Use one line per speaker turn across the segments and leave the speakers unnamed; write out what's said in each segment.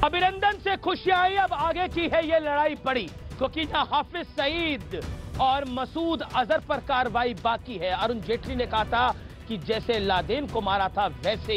अभिनंदन से खुशियां आई, अब आगे की है ये लड़ाई बड़ी, क्योंकि ना हाफिज सईद और मसूद अजहर पर कार्रवाई बाकी है। अरुण जेटली ने कहा था कि जैसे लादेन को मारा था वैसे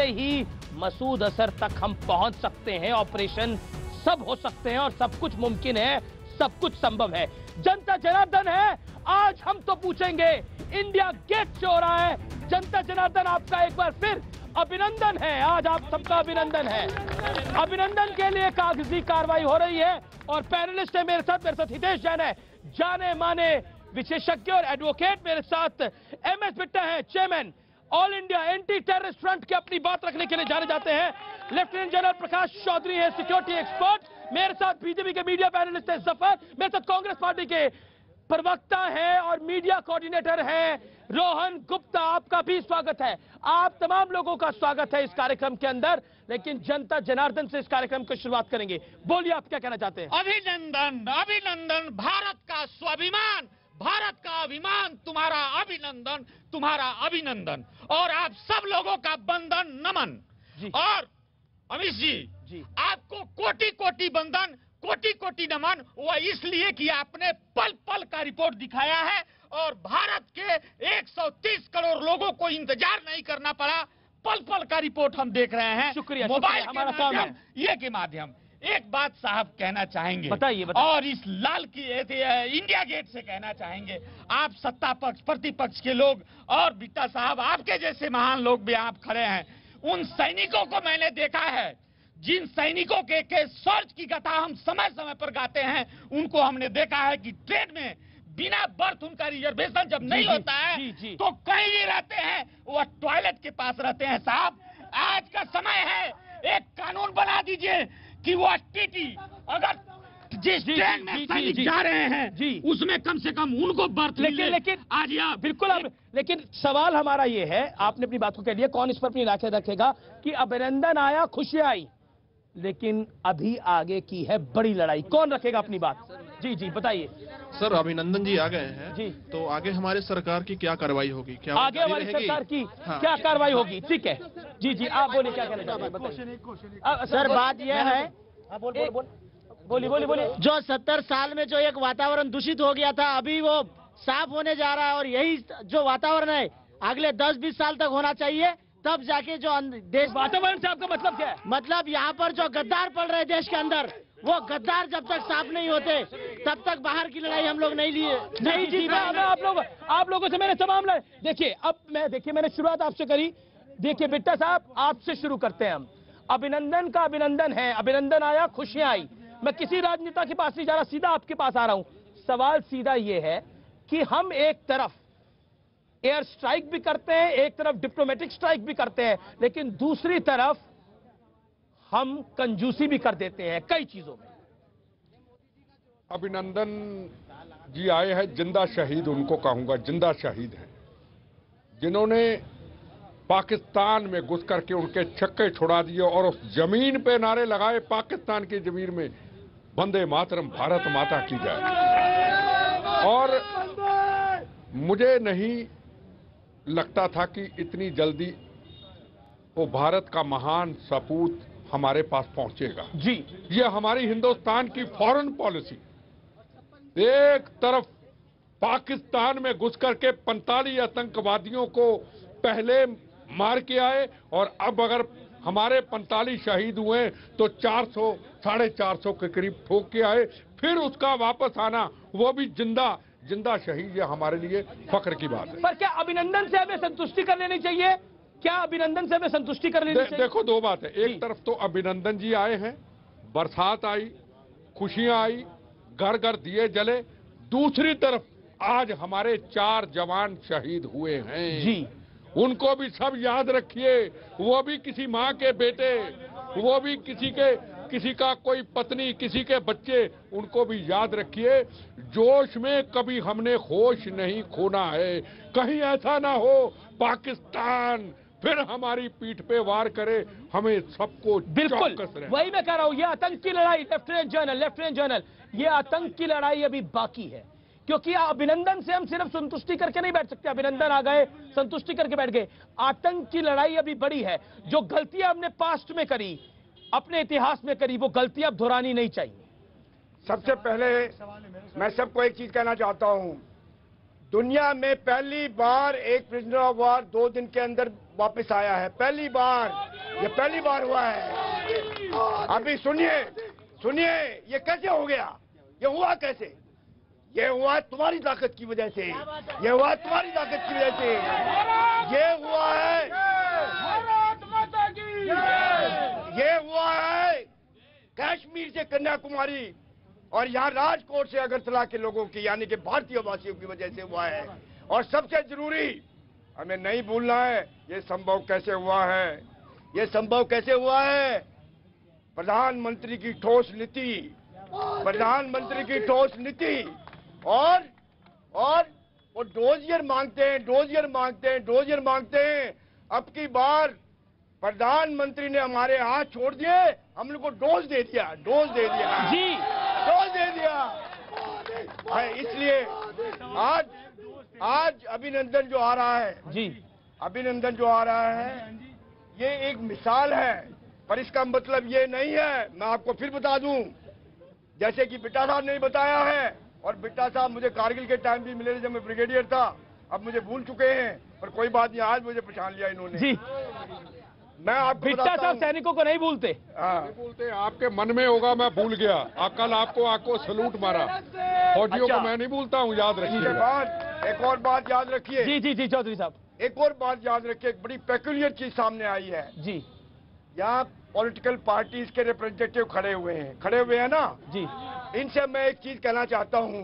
ही मसूद अजहर तक हम पहुंच सकते हैं। ऑपरेशन सब हो सकते हैं और सब कुछ मुमकिन है, सब कुछ संभव है। जनता जनार्दन है, आज हम तो पूछेंगे, इंडिया गेट से हो रहा है। जनता जनार्दन आपका एक बार फिर अभिनंदन है, आज आप सबका अभिनंदन है। अभिनंदन के लिए कागजी कार्रवाई हो रही है और पैनलिस्ट है मेरे साथ हितेश जैन है, जाने माने विशेषज्ञ और एडवोकेट। मेरे साथ MS बिट्टा है, chairman all India anti terrorist front के अपनी बात रखने के लिए जाने जाते हैं। लेफ्टिनेंट जनरल प्रकाश चौधरी है, सिक्योरिटी एक्सपर्ट। मेरे साथ बीजेपी के मीडिया पैनलिस्ट है जफर। मेरे साथ कांग्रेस पार्टी के प्रवक्ता है और मीडिया कोऑर्डिनेटर है रोहन गुप्ता। आपका भी स्वागत है, आप तमाम लोगों का स्वागत है इस कार्यक्रम के अंदर। लेकिन जनता जनार्दन से इस कार्यक्रम की शुरुआत करेंगे। बोलिए, आप क्या कहना चाहते हैं?
अभिनंदन, अभिनंदन, भारत का स्वाभिमान, भारत का अभिमान, तुम्हारा अभिनंदन, तुम्हारा अभिनंदन और आप सब लोगों का बंधन नमन। और अमित जी आपको कोटि कोटि बंधन, कोटि कोटि नमन। वो इसलिए कि आपने पल पल का रिपोर्ट दिखाया है और भारत के 130 करोड़ लोगों को इंतजार नहीं करना पड़ा। पल पल का रिपोर्ट हम देख रहे हैं,
शुक्रिया,
मोबाइल
हमारा काम है
ये के माध्यम। एक बात साहब कहना चाहेंगे,
बताइए।
और इस लाल की इंडिया गेट से कहना चाहेंगे, आप सत्ता पक्ष प्रतिपक्ष के लोग और बिट्टा साहब आपके जैसे महान लोग भी आप खड़े हैं। उन सैनिकों को मैंने देखा है, जिन सैनिकों के शौर्य की गाथा हम समय समय पर गाते हैं, उनको हमने देखा है कि ट्रेन में बिना बर्थ उनका रिजर्वेशन जब नहीं होता है तो कहीं भी रहते हैं, वो टॉयलेट के पास रहते हैं। साहब, आज का समय है, एक कानून बना दीजिए कि वो टीटी अगर जिस ट्रेन में सैनिक जा रहे हैं उसमें कम से कम उनको बर्थ मिले।
लेकिन
आज आप
बिल्कुल लेकिन सवाल हमारा ये है, आपने अपनी बात को कह दिया, कौन इस पर अपनी राखें रखेगा कि अभिनंदन आया, खुशियां आई, लेकिन अभी आगे की है बड़ी लड़ाई। कौन रखेगा अपनी बात? जी बताइए
सर। अभिनंदन जी आ गए हैं
जी,
तो आगे हमारे सरकार की क्या कार्रवाई होगी? क्या
आगे हमारी सरकार की क्या कार्रवाई होगी? ठीक है जी आप बोलिए, क्या कहना चाहते हैं, बताइए।
सर, बात यह है,
बोलिए।
जो 70 साल में जो एक वातावरण दूषित हो गया था, अभी वो साफ होने जा रहा है और यही जो वातावरण है अगले 10-20 साल तक होना चाहिए, तब जाके जो देश।
वातावरण से आपका मतलब क्या है?
मतलब यहाँ पर जो गद्दार पड़ रहे देश के अंदर, वो गद्दार जब तक साफ नहीं होते तब तक बाहर की लड़ाई हम लोग नहीं जीत पाएंगे।
आप लोगों से मैंने तमाम देखिए, अब मैंने शुरुआत आपसे करी। देखिए बिट्टा साहब, आपसे शुरू करते हैं हम। अभिनंदन का अभिनंदन है, अभिनंदन आया, खुशियां आई। मैं किसी राजनेता के पास नहीं जा रहा, सीधा आपके पास आ रहा हूं। सवाल सीधा ये है कि हम एक तरफ एयर स्ट्राइक भी करते हैं, एक तरफ डिप्लोमेटिक स्ट्राइक भी करते हैं, लेकिन दूसरी तरफ हम कंजूसी भी कर देते हैं कई चीजों में।
अभिनंदन जी आए हैं, जिंदा शहीद उनको कहूंगा, जिंदा शहीद हैं, जिन्होंने पाकिस्तान में घुस करके उनके छक्के छुड़ा दिए और उस जमीन पे नारे लगाए, पाकिस्तान की जमीन में, वंदे मातरम, भारत माता की जय। और मुझे नहीं लगता था कि इतनी जल्दी वो भारत का महान सपूत हमारे पास पहुंचेगा। ये हमारी हिंदुस्तान की फॉरेन पॉलिसी, एक तरफ पाकिस्तान में घुस करके 45 आतंकवादियों को पहले मार के आए और अब अगर हमारे 45 शहीद हुए तो 400 450 के करीब ठोक के आए, फिर उसका वापस आना, वो भी जिंदा शहीद, ये हमारे लिए फख्र की बात है।
पर क्या अभिनंदन से हमें संतुष्टि कर लेनी चाहिए? क्या अभिनंदन से हमें संतुष्टि कर लेनी चाहिए?
देखो, दो बात है, एक तरफ तो अभिनंदन जी आए हैं, बरसात आई, खुशियां आई, घर घर दिए जले, दूसरी तरफ आज हमारे 4 जवान शहीद हुए हैं उनको भी सब याद रखिए। वो भी किसी माँ के बेटे, वो भी किसी का कोई पत्नी, किसी के बच्चे, उनको भी याद रखिए। जोश में कभी हमने होश नहीं खोना है, कहीं ऐसा ना हो पाकिस्तान फिर हमारी पीठ पे वार करे, हमें सबको
बिल्कुल वही मैं कह रहा हूं। ये आतंक की लड़ाई, लेफ्टिनेंट जनरल, ये आतंक की लड़ाई अभी बाकी है। क्योंकि अभिनंदन से हम सिर्फ संतुष्टि करके नहीं बैठ सकते। अभिनंदन आ गए, संतुष्टि करके बैठ गए। आतंक की लड़ाई अभी बड़ी है। जो गलतियां हमने पास्ट में करी, अपने इतिहास में करी, वो गलतियां अब दोहरानी नहीं चाहिए।
सबसे पहले मैं सबको एक चीज कहना चाहता हूं, दुनिया में पहली बार एक प्रिजनर ऑफ वार 2 दिन के अंदर वापस आया है। पहली बार, ये पहली बार हुआ है। अभी सुनिए सुनिए, ये कैसे हो गया? ये हुआ कैसे? ये हुआ तुम्हारी ताकत की वजह से, ये हुआ तुम्हारी ताकत की वजह से, ये हुआ है, ये हुआ है कश्मीर से कन्याकुमारी और यहाँ राजकोट से अगरतला के लोगों की, यानी कि भारतीय वासियों की वजह से हुआ है। और सबसे जरूरी हमें नहीं भूलना है, ये संभव कैसे हुआ है? ये संभव कैसे हुआ है? प्रधानमंत्री की ठोस नीति, प्रधानमंत्री की ठोस नीति। और वो डोजियर मांगते हैं, डोजियर मांगते हैं, डोजियर मांगते हैं। अब की बार प्रधानमंत्री ने हमारे हाथ छोड़ दिए, हम लोग को डोज दे दिया, डोज दे दिया
जी,
डोज दे दिया। इसलिए आज अभिनंदन जो आ रहा है
जी,
अभिनंदन जो आ रहा है, ये एक मिसाल है। पर इसका मतलब ये नहीं है, मैं आपको फिर बता दूं, जैसे कि बिट्टा साहब ने बताया है, और बिट्टा साहब मुझे कारगिल के टाइम भी मिले थे जब मैं ब्रिगेडियर था, अब मुझे भूल चुके हैं, पर कोई बात नहीं, आज मुझे पहचान लिया इन्होंने
जी।
मैं आपको
बिट्टा साहब सैनिकों को नहीं भूलते।
हाँ,
बोलते आपके मन में होगा, मैं भूल गया। कल आपको सलूट मारा, फौजियों को मैं नहीं भूलता हूँ, याद
इसके
रखिए।
बाद एक और बात याद रखिए,
जी जी जी चौधरी साहब,
एक और बात याद रखिए, एक बड़ी पेक्यूलियर चीज सामने आई है।
जी
यहाँ पॉलिटिकल पार्टीज के रिप्रेजेंटेटिव खड़े हुए हैं ना
जी,
इनसे मैं एक चीज कहना चाहता हूँ,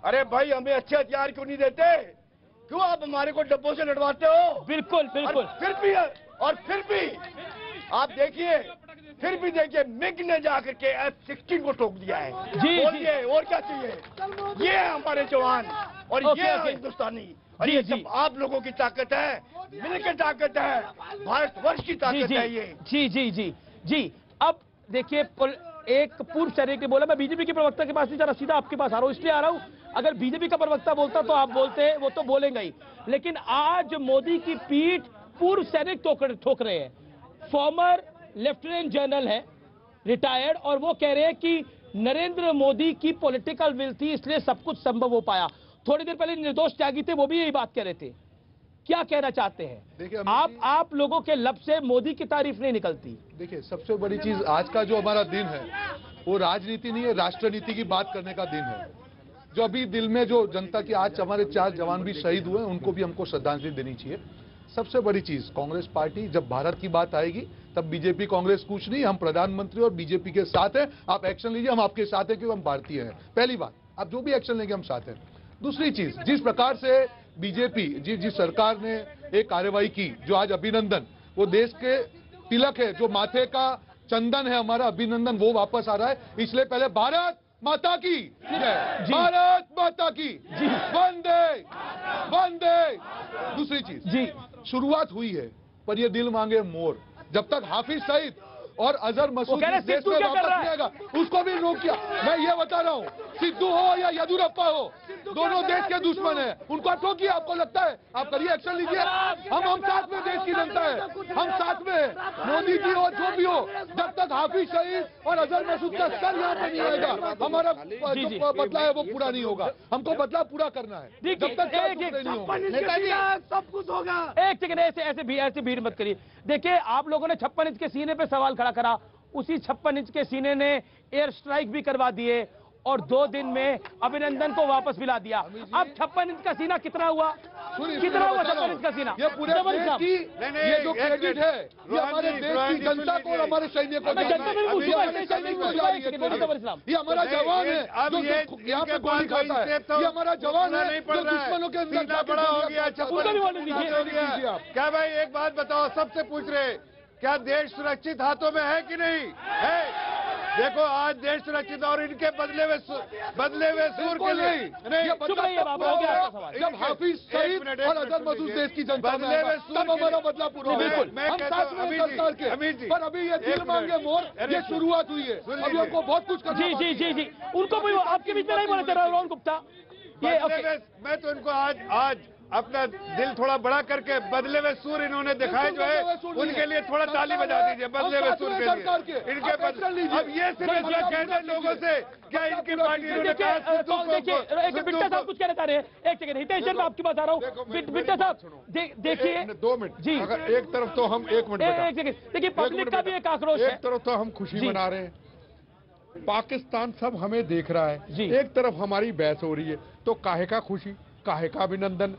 अरे भाई हमें अच्छे हथियार क्यों नहीं देते? क्यों आप हमारे को डब्बों से लड़वाते हो?
बिल्कुल बिल्कुल।
और फिर भी आप देखिए, फिर भी देखिए, मिग ने जाकर के F-16 को ठोक दिया है।
जी,
बोलिए और क्या चाहिए? ये है हमारे जवान और
ओके,
ये है
ओके।
हिंदुस्तानी, और
जी,
ये
जी।
सब आप लोगों की ताकत है, मिलकर ताकत है, भारतवर्ष की
जी
ताकत
जी
है ये।
जी जी जी जी। अब देखिए, एक पूर्व सैनिक ने बोला, मैं बीजेपी के प्रवक्ता के पास नहीं जा रहा, सीधा आपके पास आ रहा हूँ, इसलिए आ रहा हूँ, अगर बीजेपी का प्रवक्ता बोलता तो आप बोलते, वो तो बोलेंगे ही, लेकिन आज मोदी की पीठ पूर्व सैनिक ठोक रहे हैं। फॉर्मर लेफ्टिनेंट जनरल है, रिटायर्ड, और वो कह रहे हैं कि नरेंद्र मोदी की पॉलिटिकल विल थी, इसलिए सब कुछ संभव हो पाया। थोड़ी देर पहले निर्दोष त्यागी थे, वो भी यही बात कह रहे थे। क्या कहना चाहते हैं?
देखिए,
आप लोगों के लब से मोदी की तारीफ नहीं निकलती।
देखिए, सबसे बड़ी चीज आज का जो हमारा दिन है, वो राजनीति नहीं है, राष्ट्रनीति की बात करने का दिन है। जो अभी दिल में जो जनता की, आज हमारे 4 जवान भी शहीद हुए, उनको भी हमको श्रद्धांजलि देनी चाहिए। सबसे बड़ी चीज, कांग्रेस पार्टी, जब भारत की बात आएगी तब बीजेपी कांग्रेस कुछ नहीं, हम प्रधानमंत्री और बीजेपी के साथ हैं। आप एक्शन लीजिए, हम आपके साथ हैं, क्योंकि हम भारतीय हैं। पहली बात, आप जो भी एक्शन लेंगे हम साथ हैं। दूसरी चीज, जिस प्रकार से बीजेपी, जिस सरकार ने एक कार्यवाही की, जो आज अभिनंदन, वो देश के तिलक है, जो माथे का चंदन है हमारा अभिनंदन, वो वापस आ रहा है। इसलिए पहले भारत माता की जय, भारत माता की वंदे वंदे। दूसरी चीज जी, शुरुआत हुई है, पर ये दिल मांगे मोर। जब तक हाफिज सईद और अजहर मसूद देश में वापस नहीं आएगा, उसको भी रोक किया। मैं ये बता रहा हूँ, सिद्धू हो या येदियुरप्पा हो, दोनों देश के दुश्मन हैं, उनको ठोकिए। आपको लगता है, आप करिए, एक्शन लीजिए। हम साथ में, देश की जनता है, हम साथ में हैं। मोदी जी हो, जो भी हो, जब तक हाफिज सईद और अजहर मसूद का सर यहाँ पे नहीं आएगा, हमारा जो बदला है वो पूरा नहीं होगा। हमको बदला पूरा करना है, जब तक नहीं होगा
सब कुछ होगा।
एक सेकंड, ऐसे भीड़ मत करिए। देखिए, आप लोगों ने 56 इंच के सीने पे सवाल खड़ा करा, उसी 56 इंच के सीने ने एयर स्ट्राइक भी करवा दिए और 2 दिन में अभिनंदन को वापस मिला दिया। अब 56 इंच का सीना कितना हुआ? कितना हुआ 56 इंच का सीना?
ये पूरे देश की, ये जो क्रेडिट है, ये हमारे देश की जनता को और हमारे सैनिकों को, ये हमारा जवान है जो यहाँ पे गोली खाता है, ये हमारा जवान है जो दुश्मनों के अंदर
बड़ा हो गया। क्या भाई, एक बात बताओ, सबसे पूछ रहे, क्या देश सुरक्षित हाथों में है कि नहीं है? देखो, आज देश सुरक्षित, और इनके बदले हुए सूर के लिए नहीं।
जब हाफिज सईद और अजहर मसूद देश की जनता में आएगा, तब हमारा बदला पूरा होगा। हम साथ में सरकार के, पर अभी ये दिल मांगे मोर, ये शुरुआत हुई है, अभी हमको बहुत कुछ करना।
जी जी जी जी, उनको भी आपके बीच में नहीं बोला जा रहा। रोहन गुप्ता, ये
मैं तो इनको आज अपना दिल थोड़ा बड़ा करके बदले हुए सूर इन्होंने दिखाए जो है उनके लिए थोड़ा ताली बजा दीजिए। बदले हुए सूर के लिए इनके अब ये सिर्फ कहते लोगों से क्या इनकी पार्टी
देखिए बिट्टा साहब कुछ कहना चाह रहे हैं। एक सेकंड हितेश जैन मैं आपकी बात आ रहा हूँ। बिट्टा साहब देखिए
2 मिनट जी, अगर एक तरफ तो हम 1 मिनट
देखिए पब्लिक का भी एक आक्रोश है,
एक तरफ तो हम खुशी मना रहे हैं, पाकिस्तान सब हमें देख रहा है
जी।
एक तरफ हमारी बहस हो रही है, तो काहे का खुशी, काहे का अभिनंदन,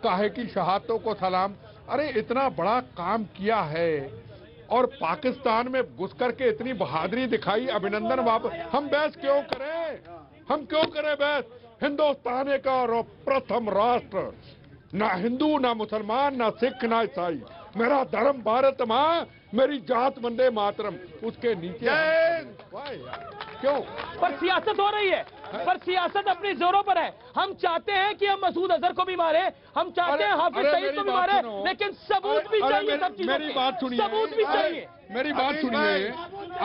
काहे की शहादतों को सलाम। अरे इतना बड़ा काम किया है और पाकिस्तान में घुस करके इतनी बहादुरी दिखाई, अभिनंदन वापस। हम बहस क्यों करें, हम क्यों करें बहस? हिंदुस्तान एक और प्रथम राष्ट्र, ना हिंदू ना मुसलमान ना सिख ना ईसाई, मेरा धर्म भारत माँ, मेरी जात वंदे मातरम, उसके नीचे क्यों?
पर सियासत हो रही है, पर सियासत अपनी जोरों पर है। हम चाहते हैं कि हम मसूद अजहर को भी मारे, हम चाहते हैं हाफिज सईद को भी मारे, लेकिन सबूत भी चाहिए सब चीजों
मेरी बात सुनिए,
सबूत भी चाहिए।
मेरी बात सुनिए,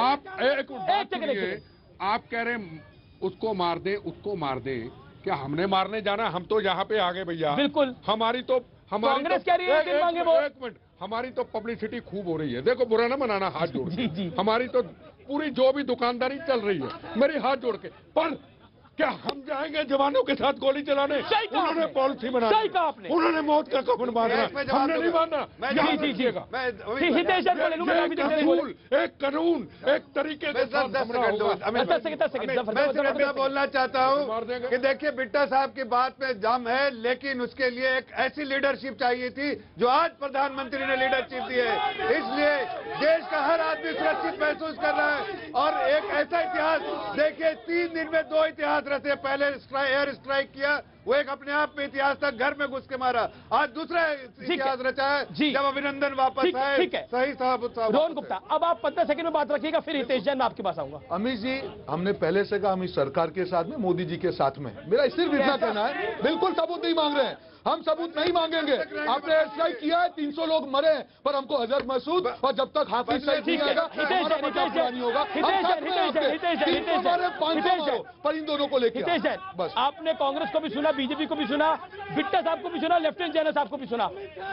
आप एक सुनिए, आप कह रहे हैं उसको मार दे, उसको मार दे, क्या हमने मारने जाना? हम तो यहाँ पे आ गए भैया।
बिल्कुल,
हमारी
कांग्रेस कह रही है दिन मांगे वो।
एक मिनट, हमारी तो पब्लिसिटी खूब हो रही है। देखो बुरा ना मनाना, हाथ जोड़ के।
जी।
हमारी तो पूरी जो भी दुकानदारी चल रही है मेरी हाथ जोड़ के, पर क्या हम जाएंगे जवानों के साथ गोली चलाने? उन्होंने पॉलिसी बना, उन्होंने मौत का कफन बांधना, हमने नहीं बांधना। एक कानून एक तरीके से
मैं बोलना चाहता हूँ कि देखिए बिट्टा साहब की बात में दम है, लेकिन उसके लिए एक ऐसी लीडरशिप चाहिए थी जो आज प्रधानमंत्री ने लीडरशिप दी है। इसलिए देश का हर आदमी सुरक्षित महसूस कर रहा है। और एक ऐसा इतिहास देखिए, 3 दिन में 2 इतिहास रचे। पहले एयर स्ट्राइक किया, वो एक अपने आप में इतिहास था, घर में घुस के मारा। आज दूसरा इतिहास रचा है जब अभिनंदन वापस आए। सही साहब
रोहन गुप्ता, अब आप 15 सेकंड में बात रखिएगा, फिर हितेश जैन आपके पास आऊंगा।
अमित जी, हमने पहले से कहा हम इस सरकार के साथ में, मोदी जी के साथ में। मेरा सिर्फ इतना कहना है, बिल्कुल सबूत नहीं मांग रहे हैं, हम सबूत नहीं मांगेंगे। आपने एयर स्ट्राइक किया है, 300 लोग मरे, पर हमको अजहर मसूद और जब तक हाफिज सईद नहीं आएगा हमारा पता नहीं होगा। पर इन दोनों को लेकर
बस आपने कांग्रेस को भी सुना, बीजेपी को भी सुना, बिट्टा साहब को भी सुना, लेफ्टिनेंट जनरल साहब को भी सुना।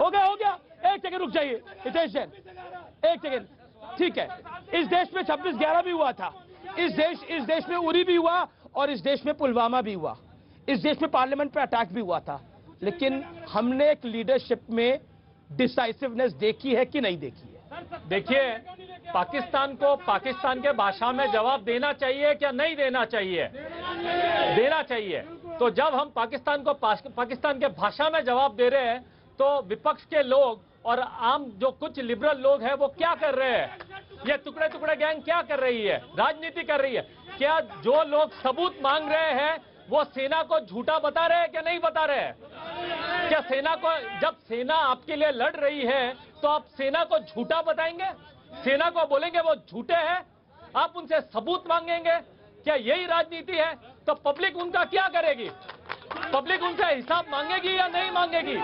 हो गया। एक सेकंड रुक जाइए हितेश जैन, एक सेकंड। ठीक है, इस देश में 26/11 भी हुआ था, इस देश में उरी भी हुआ और इस देश में पुलवामा भी हुआ, इस देश में पार्लियामेंट पे अटैक भी हुआ था, लेकिन हमने एक लीडरशिप में डिसाइसिवनेस देखी है कि नहीं देखी है?
देखिए, पाकिस्तान को पाकिस्तान के भाषा में जवाब देना चाहिए क्या नहीं देना चाहिए? देना चाहिए। तो जब हम पाकिस्तान को पाकिस्तान के भाषा में जवाब दे रहे हैं, तो विपक्ष के लोग और आम जो कुछ लिबरल लोग हैं वो क्या कर रहे हैं? ये टुकड़े गैंग क्या कर रही है? राजनीति कर रही है। क्या जो लोग सबूत मांग रहे हैं वो सेना को झूठा बता रहे हैं क्या नहीं बता रहे हैं? क्या सेना को, जब सेना आपके लिए लड़ रही है तो आप सेना को झूठा बताएंगे? सेना को बोलेंगे वो झूठे हैं, आप उनसे सबूत मांगेंगे? क्या यही राजनीति है? तो पब्लिक उनका क्या करेगी? पब्लिक उनसे हिसाब मांगेगी या नहीं मांगेगी?